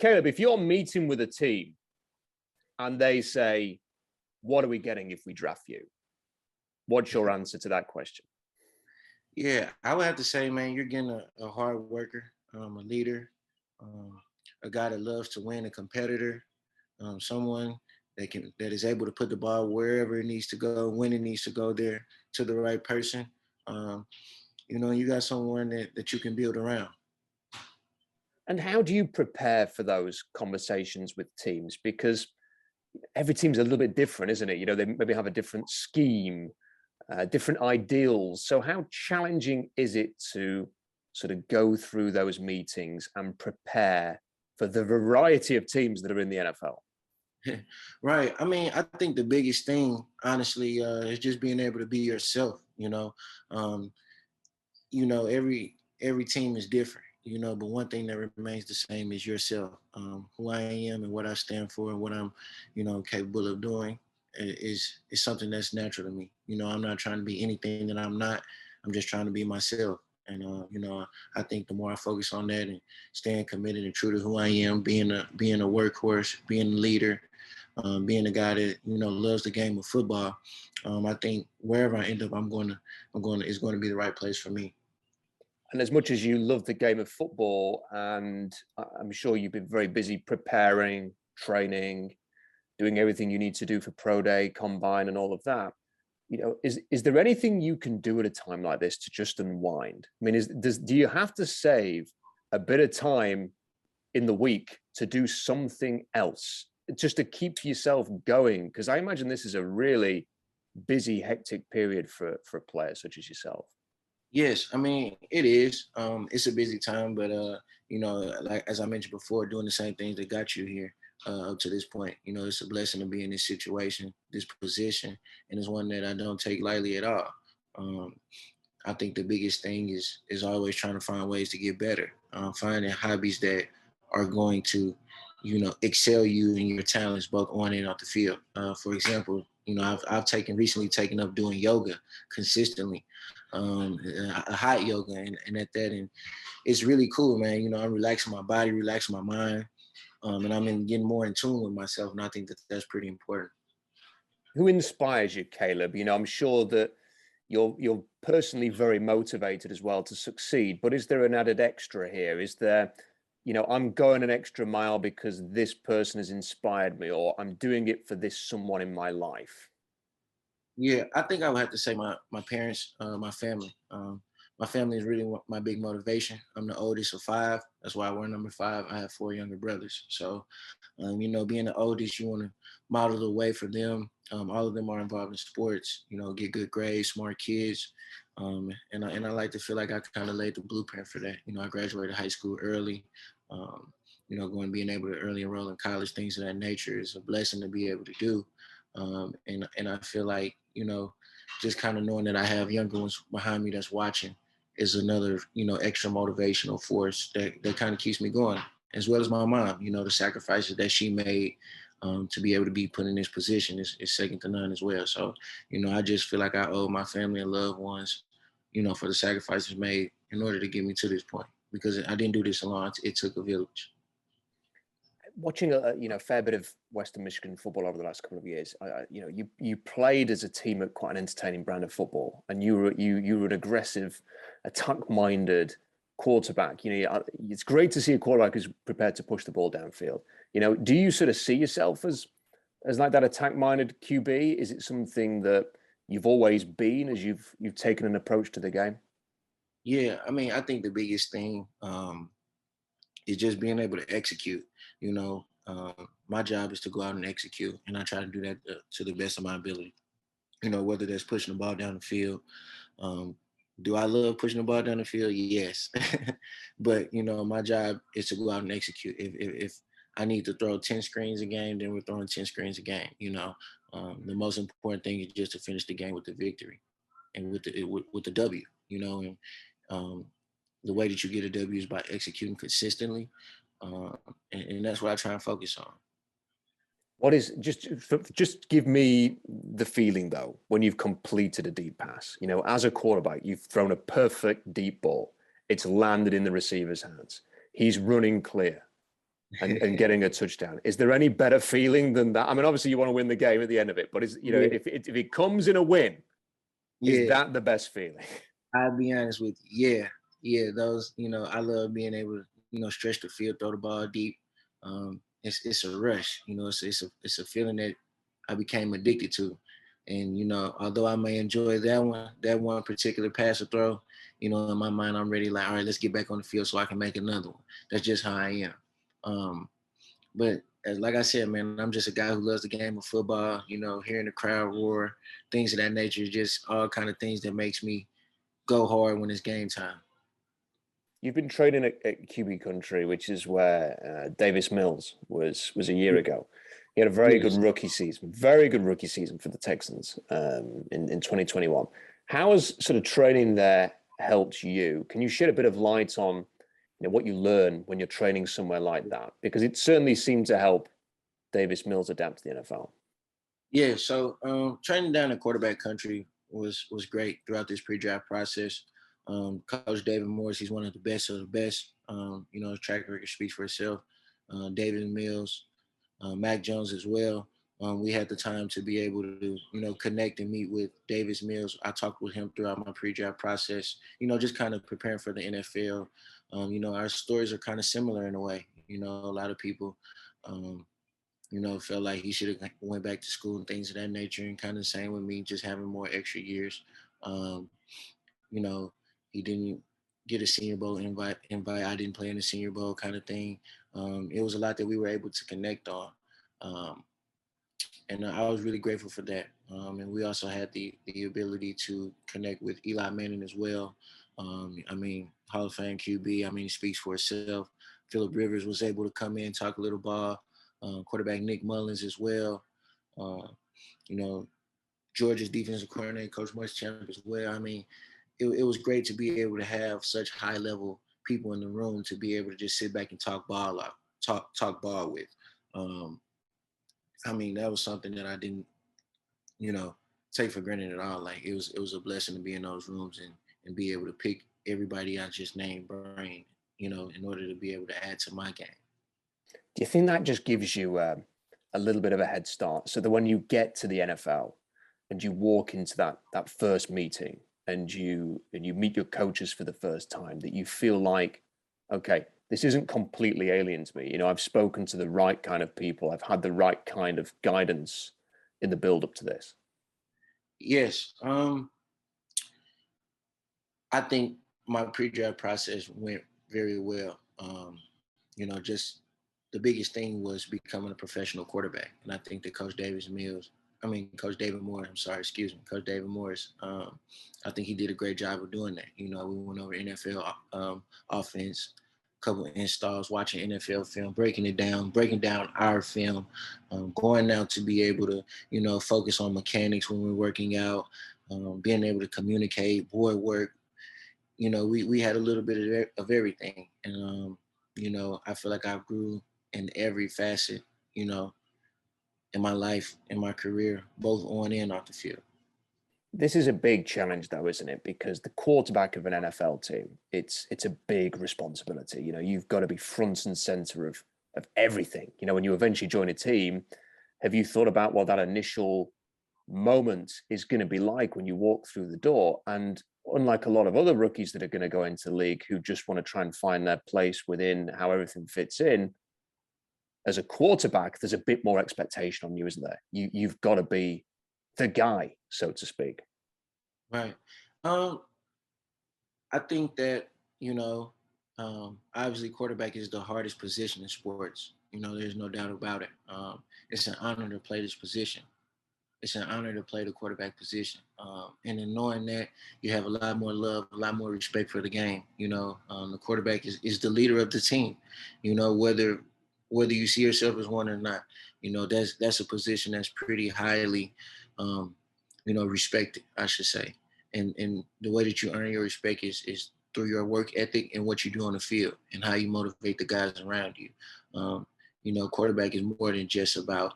Kaleb, if you're meeting with a team and they say, what are we getting if we draft you? What's your answer to that question? Yeah, I would have to say, man, you're getting a hard worker, a leader, a guy that loves to win, a competitor, someone that is able to put the ball wherever it needs to go, when it needs to go there to the right person. You got someone that you can build around. And how do you prepare for those conversations with teams? Because every team's a little bit different, isn't it? They maybe have a different scheme, different ideals. So how challenging is it to sort of go through those meetings and prepare for the variety of teams that are in the NFL? Right. I mean, I think the biggest thing, honestly, is just being able to be yourself. Every team is different. But one thing that remains the same is yourself. Who I am and what I stand for and what I'm, capable of doing is something that's natural to me. I'm not trying to be anything that I'm not. I'm just trying to be myself. And I think the more I focus on that and staying committed and true to who I am, being a workhorse, being a leader, being a guy that loves the game of football, I think wherever I end up, it's going to be the right place for me. And as much as you love the game of football, and I'm sure you've been very busy preparing, training, doing everything you need to do for pro day, combine, and all of that, is there anything you can do at a time like this to just unwind? I mean, do you have to save a bit of time in the week to do something else, just to keep yourself going? Because I imagine this is a really busy, hectic period for players such as yourself. Yes, I mean it is. It's a busy time, but like as I mentioned before, doing the same things that got you here up to this point. It's a blessing to be in this situation, this position, and it's one that I don't take lightly at all. I think the biggest thing is always trying to find ways to get better, finding hobbies that are going to, excel you in your talents both on and off the field. For example, I've recently taken up doing yoga consistently, a hot yoga, and at that, and it's really cool, man. I'm relaxing my body, relaxing my mind, and I'm getting more in tune with myself, and I think that's pretty important. Who inspires you, Kaleb? I'm sure that you're personally very motivated as well to succeed, but is there an added extra here? Is there, I'm going an extra mile because this person has inspired me, or I'm doing it for this someone in my life? Yeah, I think I would have to say my parents, my family. My family is really my big motivation. I'm the oldest of five. That's why I wear number 5. I have 4 younger brothers. So, being the oldest, you want to model the way for them. All of them are involved in sports. Get good grades, smart kids, and I like to feel like I kind of laid the blueprint for that. I graduated high school early. Being able to early enroll in college, things of that nature is a blessing to be able to do. And I feel like, just kind of knowing that I have younger ones behind me that's watching is another, extra motivational force that kind of keeps me going, as well as my mom. The sacrifices that she made to be able to be put in this position is second to none as well. So, I just feel like I owe my family and loved ones, for the sacrifices made in order to get me to this point, because I didn't do this alone. It took a village. Watching a fair bit of Western Michigan football over the last couple of years, you played as a team at quite an entertaining brand of football, and you were an aggressive, attack-minded quarterback. It's great to see a quarterback who's prepared to push the ball downfield. Do you sort of see yourself as like that attack-minded QB? Is it something that you've always been as you've taken an approach to the game? Yeah, I mean, I think the biggest thing is just being able to execute. My job is to go out and execute, and I try to do that to the best of my ability. Whether that's pushing the ball down the field. Do I love pushing the ball down the field? Yes. But, my job is to go out and execute. If I need to throw 10 screens a game, then we're throwing 10 screens a game. The most important thing is just to finish the game with the victory and with the W, and the way that you get a W is by executing consistently. And that's what I try and focus on. What is just give me the feeling though when you've completed a deep pass? As a quarterback, you've thrown a perfect deep ball. It's landed in the receiver's hands. He's running clear. and getting a touchdown. Is there any better feeling than that? I mean, obviously you want to win the game at the end of it, but is, you know, if it comes in a win, is that the best feeling? I'll be honest with you. Yeah. Those, I love being able to, stretch the field, throw the ball deep. It's a rush. It's a feeling that I became addicted to. And, although I may enjoy that one particular pass or throw, in my mind, I'm ready, like, all right, let's get back on the field so I can make another one. That's just how I am. But like I said, man, I'm just a guy who loves the game of football, hearing the crowd roar, things of that nature, just all kind of things that makes me go hard when it's game time. You've been training at QB country, which is where Davis Mills was a year ago. He had a very good rookie season for the Texans in 2021. How has sort of training there helped you? Can you shed a bit of light on what you learn when you're training somewhere like that? Because it certainly seemed to help Davis Mills adapt to the NFL. Yeah, so training down in quarterback country was great throughout this pre-draft process. Coach David Morris, he's one of the best of the best. His track record speaks for itself. David Mills, Mac Jones as well. We had the time to be able to, connect and meet with Davis Mills. I talked with him throughout my pre-draft process, just kind of preparing for the NFL. Our stories are kind of similar in a way. A lot of people, felt like he should have went back to school and things of that nature, and kind of the same with me, just having more extra years. He didn't get a Senior Bowl invite. I didn't play in the Senior Bowl kind of thing. It was a lot that we were able to connect on. And I was really grateful for that. And we also had the ability to connect with Eli Manning as well. Hall of Fame QB. It speaks for itself. Phillip Rivers was able to come in, talk a little ball. Quarterback Nick Mullins as well. Georgia's defensive coordinator, Coach Muschamp as well. It was great to be able to have such high level people in the room to be able to just sit back and talk ball with. That was something that I didn't, take for granted at all. Like it was a blessing to be in those rooms and be able to pick everybody I just named brain, in order to be able to add to my game. Do you think that just gives you a little bit of a head start, so that when you get to the NFL and you walk into that first meeting and you meet your coaches for the first time, that you feel like, okay, this isn't completely alien to me. I've spoken to the right kind of people. I've had the right kind of guidance in the build up to this. Yes. I think my pre-draft process went very well. Just the biggest thing was becoming a professional quarterback. And I think that Coach David Morris, Coach David Morris, I think he did a great job of doing that. We went over NFL offense, a couple of installs, watching NFL film, breaking down our film, going out to be able to, focus on mechanics when we're working out, being able to communicate, board work. We had a little bit of everything. And, I feel like I grew in every facet, in my life, in my career, both on and off the field. This is a big challenge, though, isn't it? Because the quarterback of an NFL team, it's a big responsibility. You've got to be front and center of everything. When you eventually join a team, have you thought about what that initial moment is going to be like when you walk through the door? And unlike a lot of other rookies that are going to go into the league who just want to try and find their place within how everything fits in, as a quarterback, there's a bit more expectation on you, isn't there? You've got to be the guy, so to speak. Right. I think that, obviously quarterback is the hardest position in sports. There's no doubt about it. It's an honor to play this position. It's an honor to play the quarterback position. And in knowing that, you have a lot more love, a lot more respect for the game. The quarterback is the leader of the team, whether you see yourself as one or not. That's a position that's pretty highly, respected, I should say. And the way that you earn your respect is through your work ethic and what you do on the field and how you motivate the guys around you. Quarterback is more than just about,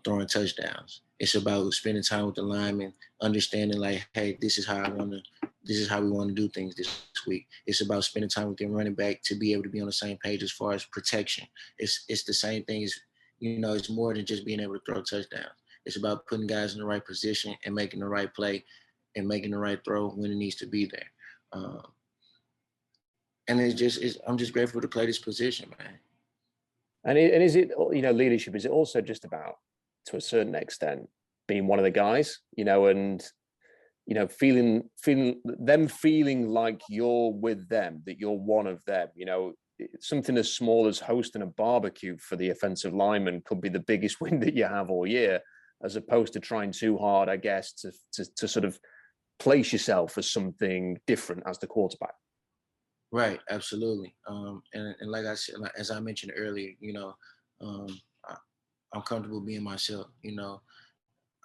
throwing touchdowns. It's about spending time with the linemen, understanding like, hey, this is how I want to, this is how we want to do things this week. It's about spending time with your running back to be able to be on the same page as far as protection. It's the same thing as, it's more than just being able to throw touchdowns. It's about putting guys in the right position and making the right play and making the right throw when it needs to be there. And I'm just grateful to play this position, man. And is it, leadership, is it also just about, to a certain extent, being one of the guys, and, feeling like you're with them, that you're one of them, something as small as hosting a barbecue for the offensive lineman could be the biggest win that you have all year, as opposed to trying too hard, I guess, to sort of place yourself as something different as the quarterback. Right, absolutely. And like I said, as I mentioned earlier, I'm comfortable being myself.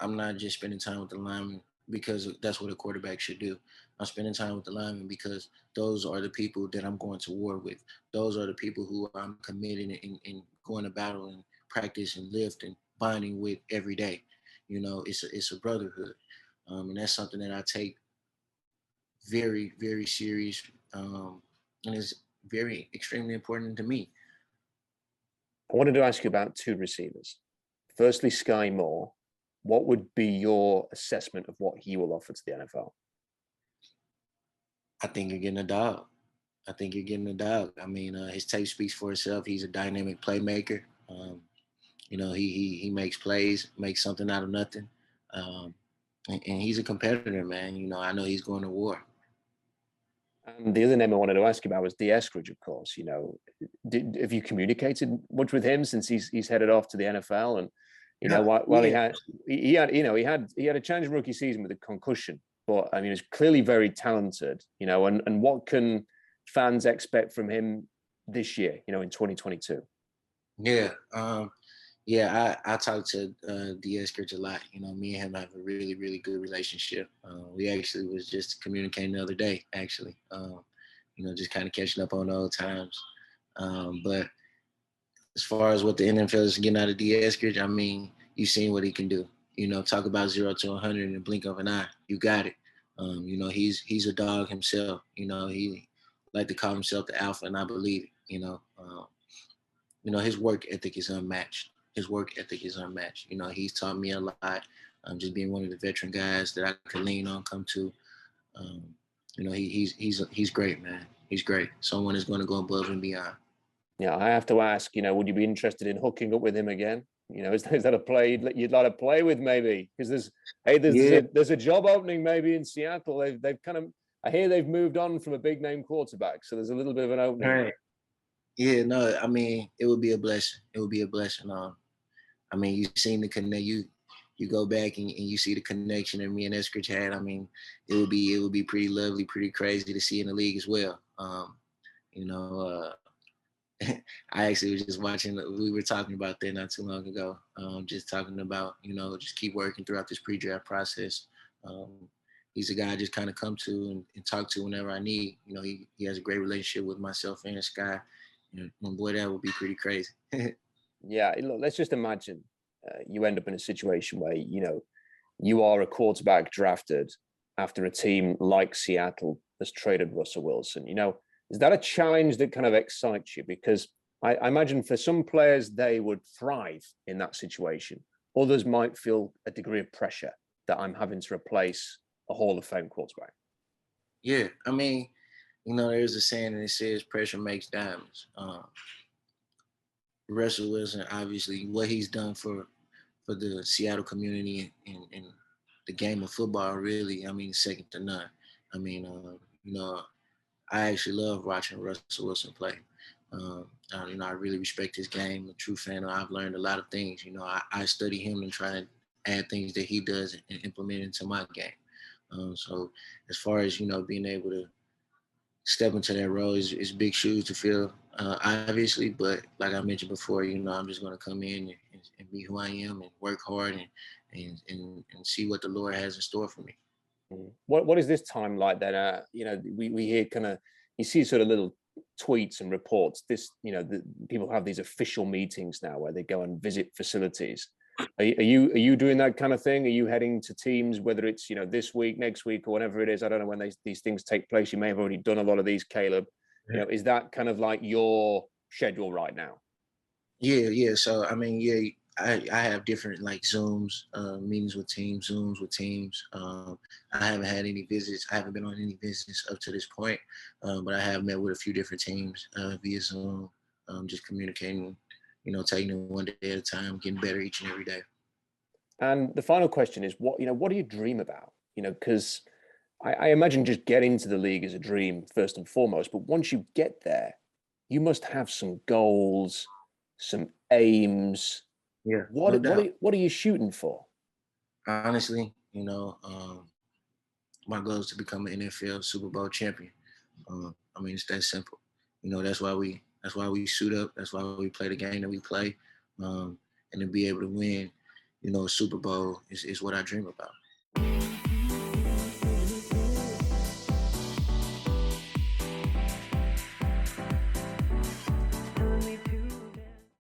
I'm not just spending time with the linemen because that's what a quarterback should do. I'm spending time with the linemen because those are the people that I'm going to war with. Those are the people who I'm committed and going to battle and practice and lift and bonding with every day. It's a brotherhood, and that's something that I take very, very serious. And it's very extremely important to me. I wanted to ask you about two receivers. Firstly, Skyy Moore. What would be your assessment of what he will offer to the NFL? I think you're getting a dog. I mean, his tape speaks for itself. He's a dynamic playmaker. He makes plays, makes something out of nothing. And he's a competitor, man. I know he's going to war. And the other name I wanted to ask you about was Eskridge, of course. Have you communicated much with him since he's headed off to the NFL? And while he had a challenging rookie season with a concussion, but I mean, he's clearly very talented. And what can fans expect from him this year? In 2022. Yeah. I talk to Eskridge a lot. Me and him have a really, really good relationship. We actually was just communicating the other day, actually. Just kind of catching up on the old times. But as far as what the NFL is getting out of Eskridge, I mean, you've seen what he can do. Talk about 0 to 100 in the blink of an eye. You got it. He's a dog himself. He like to call himself the alpha, and I believe it. His work ethic is unmatched. He's taught me a lot. Just being one of the veteran guys that I could lean on, come to. He's great, man. He's great. Someone is going to go above and beyond. Yeah, I have to ask, would you be interested in hooking up with him again? Is that a play you'd like to play with, maybe? Because there's a job opening maybe in Seattle. They've kind of, I hear they've moved on from a big name quarterback, so there's a little bit of an opening. Right. Yeah, no, I mean, it would be a blessing. I mean, you've seen the connect. You go back and you see the connection that me and Eskridge had. I mean, it would be pretty lovely, pretty crazy to see in the league as well. I actually was just watching. We were talking about that not too long ago. Just talking about just keep working throughout this pre-draft process. He's a guy I just kind of come to and talk to whenever I need. He has a great relationship with myself and Skyy. And boy, that would be pretty crazy. Yeah, look, let's just imagine you end up in a situation where you are a quarterback drafted after a team like Seattle has traded Russell Wilson. Is that a challenge that kind of excites you? Because I imagine for some players, they would thrive in that situation. Others might feel a degree of pressure that I'm having to replace a Hall of Fame quarterback. Yeah, I mean, there's a saying that says pressure makes diamonds. Russell Wilson, obviously, what he's done for the Seattle community and the game of football, really, I mean, second to none. I mean, I actually love watching Russell Wilson play. I really respect his game. I'm a true fan. I've learned a lot of things. I study him and try to add things that he does and implement into my game. So as far as, being able to step into that role is big shoes to fill, obviously. But like I mentioned before, I'm just going to come in and be who I am and work hard and see what the Lord has in store for me. What is this time like then? We hear you see sort of little tweets and reports. People have these official meetings now where they go and visit facilities. Are you doing that kind of thing? Are you heading to teams, whether it's, this week, next week, or whatever it is? I don't know when these things take place. You may have already done a lot of these, Kaleb. Is that kind of like your schedule right now? Yeah. So I mean, yeah, I have different like Zooms, meetings with teams, Zooms with teams. I haven't had any visits. I haven't been on any visits up to this point, but I have met with a few different teams via Zoom, just communicating, taking it one day at a time, getting better each and every day. And the final question is, what do you dream about? Because I imagine just getting to the league is a dream first and foremost, but once you get there, you must have some goals, some aims. Yeah, What no doubt. what are you shooting for? Honestly, my goal is to become an NFL Super Bowl champion. I mean, it's that simple. That's why we suit up. That's why we play the game that we play, and to be able to win, a Super Bowl is what I dream about.